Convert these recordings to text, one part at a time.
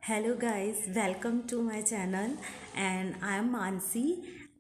Hello guys, welcome to my channel and I am Mansi.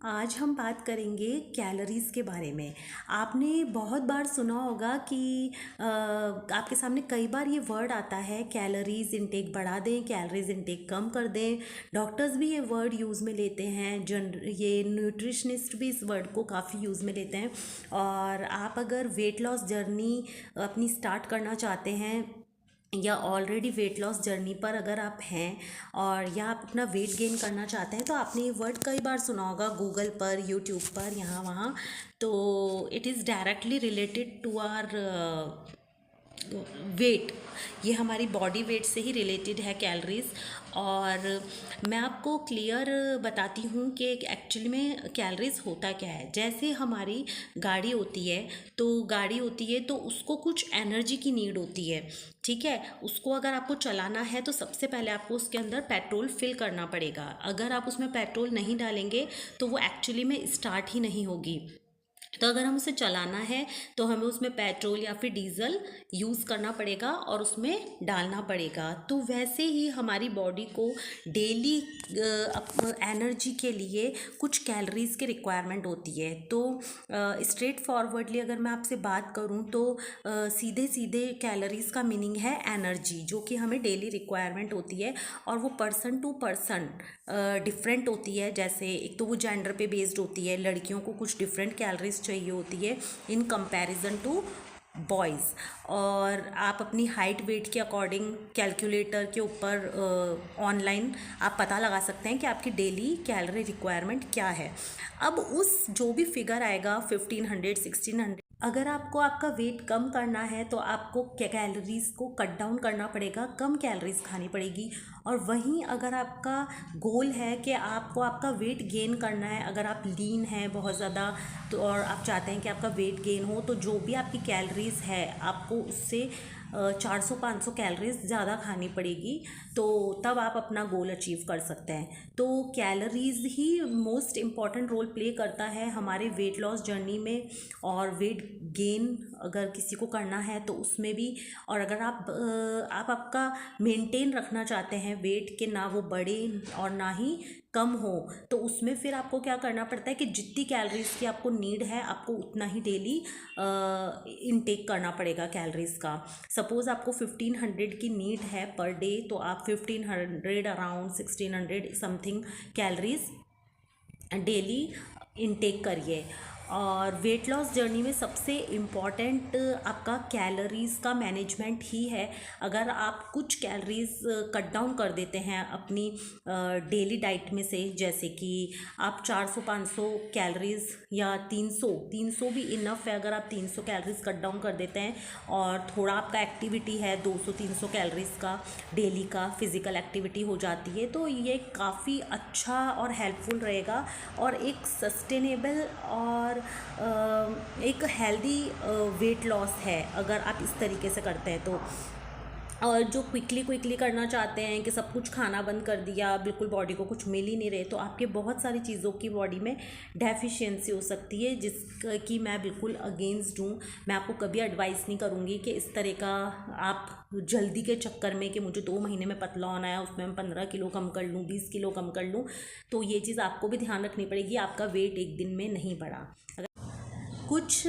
आज हम बात करेंगे कैलोरीज़ के बारे में। आपने बहुत बार सुना होगा कि आपके सामने कई बार ये वर्ड आता है, कैलोरीज इनटेक बढ़ा दें, कैलोरीज इनटेक कम कर दें। डॉक्टर्स भी ये वर्ड यूज़ में लेते हैं, ये न्यूट्रिशनिस्ट भी इस वर्ड को काफ़ी यूज़ में लेते हैं। और आप अगर वेट लॉस जर्नी अपनी स्टार्ट करना चाहते हैं या ऑलरेडी वेट लॉस जर्नी पर अगर आप हैं और या आप अपना वेट गेन करना चाहते हैं, तो आपने ये वर्ड कई बार सुना होगा गूगल पर, यूट्यूब पर, यहाँ वहाँ। तो it is directly related to our weight. ये हमारी बॉडी वेट से ही रिलेटेड है कैलोरीज। और मैं आपको क्लियर बताती हूँ कि एक्चुअली में कैलोरीज होता क्या है। जैसे हमारी गाड़ी होती है, तो उसको कुछ एनर्जी की नीड होती है। ठीक है, उसको अगर आपको चलाना है तो सबसे पहले आपको उसके अंदर पेट्रोल फिल करना पड़ेगा। अगर आप उसमें पेट्रोल नहीं डालेंगे तो वो एक्चुअली में स्टार्ट ही नहीं होगी। तो अगर हम उसे चलाना है तो हमें उसमें पेट्रोल या फिर डीजल यूज़ करना पड़ेगा और उसमें डालना पड़ेगा। तो वैसे ही हमारी बॉडी को डेली एनर्जी के लिए कुछ कैलोरीज़ की रिक्वायरमेंट होती है। तो स्ट्रेट फॉरवर्डली अगर मैं आपसे बात करूं तो सीधे सीधे कैलोरीज़ का मीनिंग है एनर्जी, जो कि हमें डेली रिक्वायरमेंट होती है। और वो पर्सन टू पर्सन डिफरेंट होती है। जैसे एक तो वो जेंडर पे बेस्ड होती है, लड़कियों को कुछ डिफरेंट कैलोरीज चाहिए होती है इन कंपैरिजन टू बॉयज़। और आप अपनी हाइट वेट के अकॉर्डिंग कैलकुलेटर के ऊपर ऑनलाइन आप पता लगा सकते हैं कि आपकी डेली कैलोरी रिक्वायरमेंट क्या है। अब उस जो भी फिगर आएगा 1500 1600, अगर आपको आपका वेट कम करना है तो आपको कैलोरीज को कट डाउन करना पड़ेगा, कम कैलोरीज खानी पड़ेगी। और वहीं अगर आपका गोल है कि आपको आपका वेट गेन करना है, अगर आप लीन हैं बहुत ज़्यादा तो और आप चाहते हैं कि आपका वेट गेन हो, तो जो भी आपकी कैलोरीज है आपको उससे 400-500 कैलोरीज ज़्यादा खानी पड़ेगी। तो तब आप अपना गोल अचीव कर सकते हैं। तो कैलोरीज ही मोस्ट इम्पॉर्टेंट रोल प्ले करता है हमारे वेट लॉस जर्नी में। और वेट गेन अगर किसी को करना है तो उसमें भी। और अगर आप आपका मेंटेन रखना चाहते हैं वेट के, ना वो बढ़े और ना ही कम हो, तो उसमें फिर आपको क्या करना पड़ता है कि जितनी कैलोरीज की आपको नीड है आपको उतना ही डेली इनटेक करना पड़ेगा कैलोरीज का। सपोज़ आपको 1500 की नीड है पर डे, तो आप 1500 around 1600 something calories daily intake करिए। और वेट लॉस जर्नी में सबसे इम्पॉर्टेंट आपका कैलोरीज़ का मैनेजमेंट ही है। अगर आप कुछ कैलोरीज़ कट डाउन कर देते हैं अपनी डेली डाइट में से, जैसे कि आप 400-500 कैलोरीज़ या 300 भी इनफ है। अगर आप 300 कैलोरीज़ कट डाउन कर देते हैं और थोड़ा आपका एक्टिविटी है 200-300 कैलोरीज़ का डेली का फिज़िकल एक्टिविटी हो जाती है, तो ये काफ़ी अच्छा और हेल्पफुल रहेगा। और एक सस्टेनेबल और एक हेल्दी वेट लॉस है अगर आप इस तरीके से करते हैं तो। और जो क्विकली करना चाहते हैं कि सब कुछ खाना बंद कर दिया, बिल्कुल बॉडी को कुछ मिल ही नहीं रहे, तो आपके बहुत सारी चीज़ों की बॉडी में डेफिशिएंसी हो सकती है, जिसकी मैं बिल्कुल अगेंस्ट हूँ। मैं आपको कभी एडवाइस नहीं करूँगी कि इस तरह का आप जल्दी के चक्कर में कि मुझे 2 महीने में पतला होना है, उसमें मैं 15 किलो कम कर लूँ, 20 किलो कम कर लूँ। तो ये चीज़ आपको भी ध्यान रखनी पड़ेगी, आपका वेट एक दिन में नहीं बढ़ा। कुछ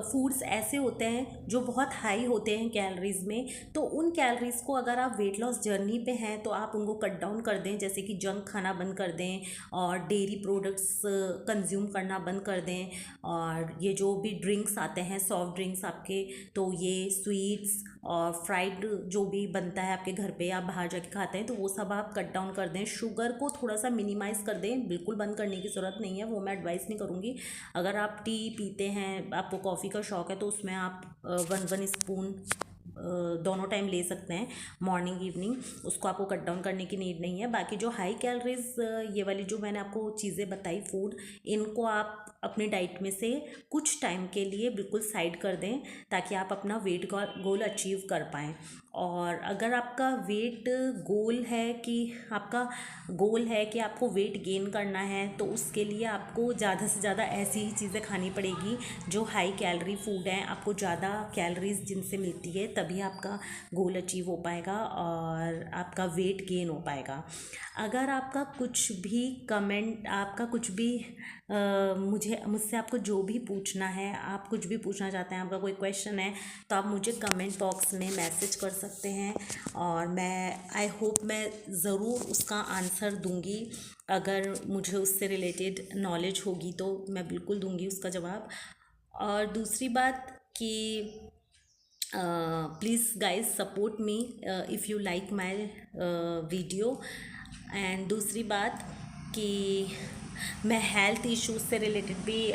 फूड्स ऐसे होते हैं जो बहुत हाई होते हैं कैलोरीज़ में, तो उन कैलोरीज़ को अगर आप वेट लॉस जर्नी पे हैं तो आप उनको कट डाउन कर दें। जैसे कि जंक खाना बंद कर दें और डेयरी प्रोडक्ट्स कंज्यूम करना बंद कर दें। और ये जो भी ड्रिंक्स आते हैं, सॉफ्ट ड्रिंक्स आपके, तो ये स्वीट्स और फ्राइड जो भी बनता है आपके घर पे, आप बाहर जाके खाते हैं, तो वो सब आप कट डाउन कर दें। शुगर को थोड़ा सा मिनिमाइज़ कर दें, बिल्कुल बंद करने की ज़रूरत नहीं है, वो मैं एडवाइस नहीं करूँगी। अगर आप टी पीते हैं, आपको कॉफ़ी का शौक़ है, तो उसमें आप 1 स्पून दोनों टाइम ले सकते हैं, मॉर्निंग इवनिंग। उसको आपको कट डाउन करने की नीड नहीं है। बाकी जो हाई कैलोरीज ये वाली जो मैंने आपको चीज़ें बताई फूड, इनको आप अपनी डाइट में से कुछ टाइम के लिए बिल्कुल साइड कर दें ताकि आप अपना वेट गोल अचीव कर पाएँ। और अगर आपका वेट गोल है कि आपको वेट गेन करना है, तो उसके लिए आपको ज़्यादा से ज़्यादा ऐसी ही चीज़ें खानी पड़ेगी जो हाई कैलोरी फूड हैं, आपको ज़्यादा कैलोरीज जिनसे मिलती है, तभी आपका गोल अचीव हो पाएगा और आपका वेट गेन हो पाएगा। अगर आपका कुछ भी कमेंट, आपका कुछ भी मुझसे आपको जो भी पूछना है, आप कुछ भी पूछना चाहते हैं, आपका कोई क्वेश्चन है, तो आप मुझे कमेंट बॉक्स में मैसेज कर सकते हैं और आई होप मैं ज़रूर उसका आंसर दूंगी। अगर मुझे उससे रिलेटेड नॉलेज होगी तो मैं बिल्कुल दूंगी उसका जवाब। और दूसरी बात कि please guys support me if you like my video. And दूसरी बात कि मैं हेल्थ इश्यूज से रिलेटेड भी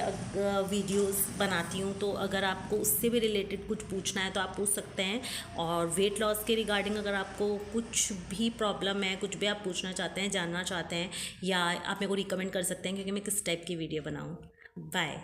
वीडियोस बनाती हूँ, तो अगर आपको उससे भी रिलेटेड कुछ पूछना है तो आप पूछ सकते हैं। और वेट लॉस के रिगार्डिंग अगर आपको कुछ भी प्रॉब्लम है, कुछ भी आप पूछना चाहते हैं, जानना चाहते हैं, या आप मेरे को रिकमेंड कर सकते हैं क्योंकि मैं किस टाइप की वीडियो बनाऊँ। बाय।